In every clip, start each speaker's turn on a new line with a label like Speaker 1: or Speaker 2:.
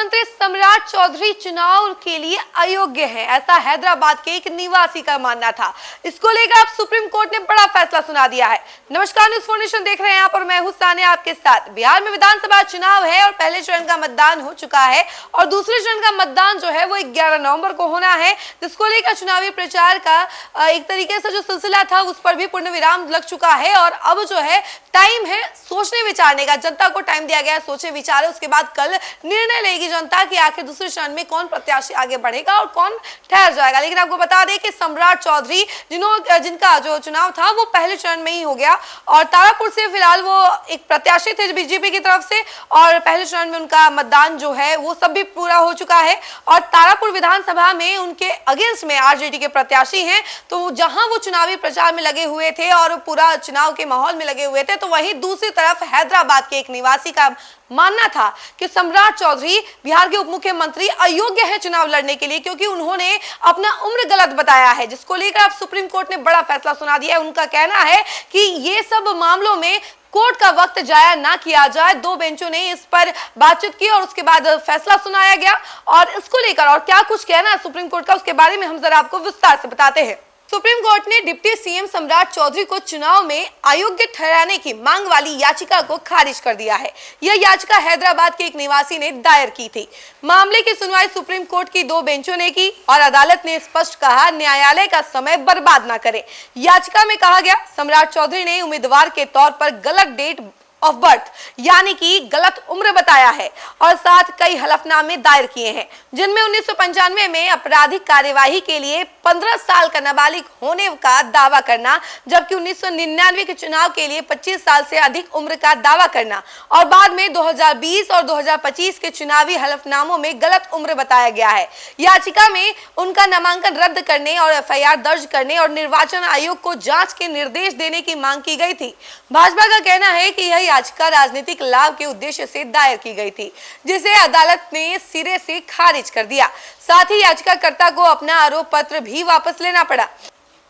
Speaker 1: मंत्री सम्राट चौधरी चुनाव के लिए अयोग्य हैं, ऐसा हैदराबाद के एक निवासी का मानना था। इसको लेकर अब सुप्रीम कोर्ट ने बड़ा फैसला सुना दिया है। नमस्कार, न्यूज़ 4 नेशन देख रहे हैं आप और मैं हूं सानिया आपके साथ। बिहार में विधानसभा चुनाव है और पहले चरण का मतदान हो चुका है और दूसरे चरण का मतदान जो है वो 11 नवंबर को होना है, जिसको लेकर चुनावी प्रचार का एक तरीके से जो सिलसिला था उस पर भी पूर्ण विराम लग चुका है और अब जो है टाइम है सोचने विचारने का। जनता को टाइम दिया गया है, सोचे विचारे, उसके बाद कल निर्णय लेगी जनता कि आखिर दूसरे चरण में कौन प्रत्याशी आगे बढ़ेगा और कौन ठहर जाएगा। लेकिन आपको बता दें कि सम्राट चौधरी जिनका जो चुनाव था वो पहले चरण में ही हो गया और तारापुर से फिलहाल वो एक प्रत्याशी थे बीजेपी की तरफ से और पहले चरण में उनका मतदान जो है वो सब भी पूरा हो चुका है और तारापुर विधानसभा में उनके अगेंस्ट में आरजेडी के प्रत्याशी हैं। तो जहां वो चुनावी प्रचार में लगे हुए थे और पूरा चुनाव के माहौल में लगे हुए थे, तो वहीं दूसरी तरफ हैदराबाद के एक निवासी का मानना था कि सम्राट चौधरी बिहार के उप मुख्यमंत्री अयोग्य है चुनाव लड़ने के लिए, क्योंकि उन्होंने अपना उम्र गलत बताया है, जिसको लेकर अब सुप्रीम कोर्ट ने बड़ा फैसला सुना दिया है। उनका कहना है कि ये सब मामलों में कोर्ट का वक्त जाया ना किया जाए। 2 बेंचों ने इस पर बातचीत की और उसके बाद फैसला सुनाया गया और इसको लेकर और क्या कुछ कहना है सुप्रीम कोर्ट का, उसके बारे में हम जरा आपको विस्तार से बताते हैं। सुप्रीम कोर्ट ने डिप्टी सीएम सम्राट चौधरी को चुनाव में अयोग्य ठहराने की मांग वाली याचिका को खारिज कर दिया है। यह याचिका हैदराबाद के एक निवासी ने दायर की थी। मामले की सुनवाई सुप्रीम कोर्ट की 2 बेंचों ने की और अदालत ने स्पष्ट कहा, न्यायालय का समय बर्बाद न करें। याचिका में कहा गया, सम्राट चौधरी ने उम्मीदवार के तौर पर गलत डेट ऑफ बर्थ यानी कि गलत उम्र बताया है और साथ कई हलफनामे दायर किए हैं, जिनमें 1995 में आपराधिक कार्यवाही के लिए 15 साल का नाबालिग होने का दावा करना, जबकि 1999 के चुनाव के लिए 25 साल से अधिक उम्र का दावा करना और बाद में 2020 और 2025 के चुनावी हलफनामों में गलत उम्र बताया गया है। याचिका में उनका नामांकन रद्द करने और एफआईआर दर्ज करने और निर्वाचन आयोग को जांच के निर्देश देने की मांग की गई थी। भाजपा का कहना है कि यह याचिका राजनीतिक लाभ के उद्देश्य से दायर की गई थी, जिसे अदालत ने सिरे से खारिज कर दिया। साथ ही याचिकाकर्ता को अपना आरोप पत्र भी वापस लेना पड़ा।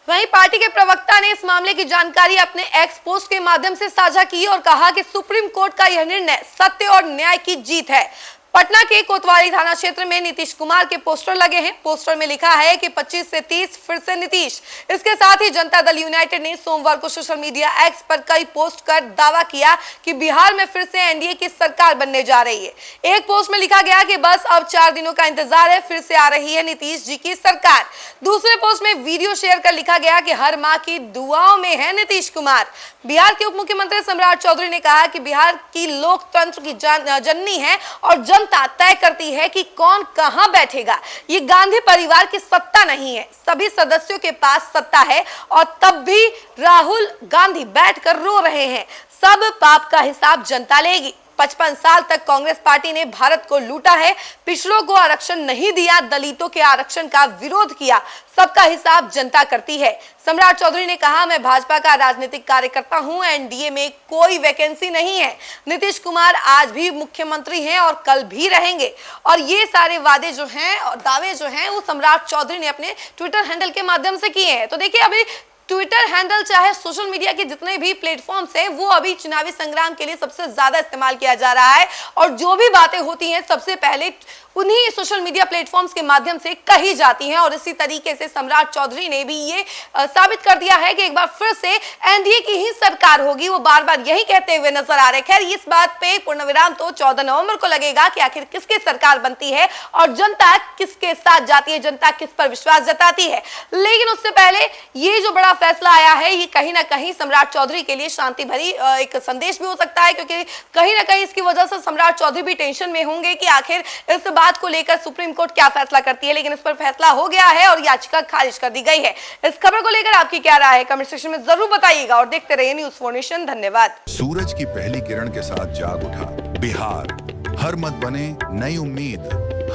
Speaker 1: वहीं पार्टी के प्रवक्ता ने इस मामले की जानकारी अपने एक्स पोस्ट के माध्यम से साझा की और कहा कि सुप्रीम कोर्ट का यह निर्णय सत्य और न्याय की जीत है। पटना के कोतवाली थाना क्षेत्र में नीतीश कुमार के पोस्टर लगे हैं। पोस्टर में लिखा है कि 25 से 30 फिर से नीतीश। इसके साथ ही जनता दल यूनाइटेड ने सोमवार को सोशल मीडिया एक्स पर कई पोस्ट कर दावा किया कि बिहार में फिर से एनडीए की सरकार बनने जा रही है। एक पोस्ट में लिखा गया कि बस अब 4 दिनों का इंतजार है, फिर से आ रही है नीतीश जी की सरकार। दूसरे पोस्ट में वीडियो शेयर कर लिखा गया कि हर माँ की दुआओं में है नीतीश कुमार। बिहार के उप मुख्यमंत्री सम्राट चौधरी ने कहा कि बिहार की लोकतंत्र की जननी है और जनता तय करती है कि कौन कहां बैठेगा। ये गांधी परिवार की सत्ता नहीं है, सभी सदस्यों के पास सत्ता है और तब भी राहुल गांधी बैठकर रो रहे हैं। सब पाप का हिसाब जनता लेगी। 55 साल तक कांग्रेस पार्टी ने भारत को लूटा है, पिछड़ों को आरक्षण नहीं दिया, दलितों के आरक्षण का विरोध किया, सबका हिसाब जनता करती है। सम्राट चौधरी ने कहा, मैं भाजपा का राजनीतिक कार्यकर्ता हूं, एनडीए में कोई वैकेंसी नहीं है। नीतीश कुमार आज भी मुख्यमंत्री हैं और कल भी रहेंगे। और ये सारे वादे जो हैं और दावे जो हैं वो सम्राट चौधरी ने अपने ट्विटर हैंडल के माध्यम से किए हैं। तो देखिए, अभी ट्विटर हैंडल चाहे सोशल मीडिया के जितने भी प्लेटफॉर्म्स हैं वो अभी चुनावी संग्राम के लिए सबसे ज्यादा इस्तेमाल किया जा रहा है और जो भी बातें होती हैं सबसे पहले उन्हीं सोशल मीडिया प्लेटफॉर्म्स के माध्यम से कही जाती हैं। और इसी तरीके से सम्राट चौधरी ने भी ये साबित कर दिया है कि एक बार फिर से एनडीए की ही सरकार होगी। वो बार बार यही कहते हुए नजर आ रहे। खैर, इस बात पे पूर्ण विराम तो 14 नवंबर को लगेगा कि आखिर किसकी सरकार बनती है और जनता किसके साथ जाती है, जनता किस पर विश्वास जताती है। लेकिन उससे पहले ये जो बड़ा फैसला आया है ये कहीं ना कहीं सम्राट चौधरी के लिए शांति भरी एक संदेश भी हो सकता है, क्योंकि कहीं ना कहीं इसकी वजह से सम्राट चौधरी भी टेंशन में होंगे कि आखिर इस बात को लेकर सुप्रीम कोर्ट क्या फैसला करती है। लेकिन इस पर फैसला हो गया है और याचिका खारिज कर दी गई है। इस खबर को लेकर आपकी क्या राय है, कमेंट सेक्शन में जरूर बताइएगा और देखते रहिए न्यूज़ 4 नेशन। धन्यवाद।
Speaker 2: सूरज की पहली किरण के साथ जाग उठा बिहार, हर मत बने नई उम्मीद,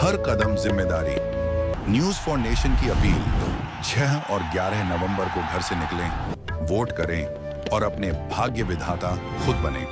Speaker 2: हर कदम जिम्मेदारी। न्यूज़ 4 नेशन की अपील, 6 और 11 नवंबर को घर से निकलें, वोट करें और अपने भाग्य विधाता खुद बने।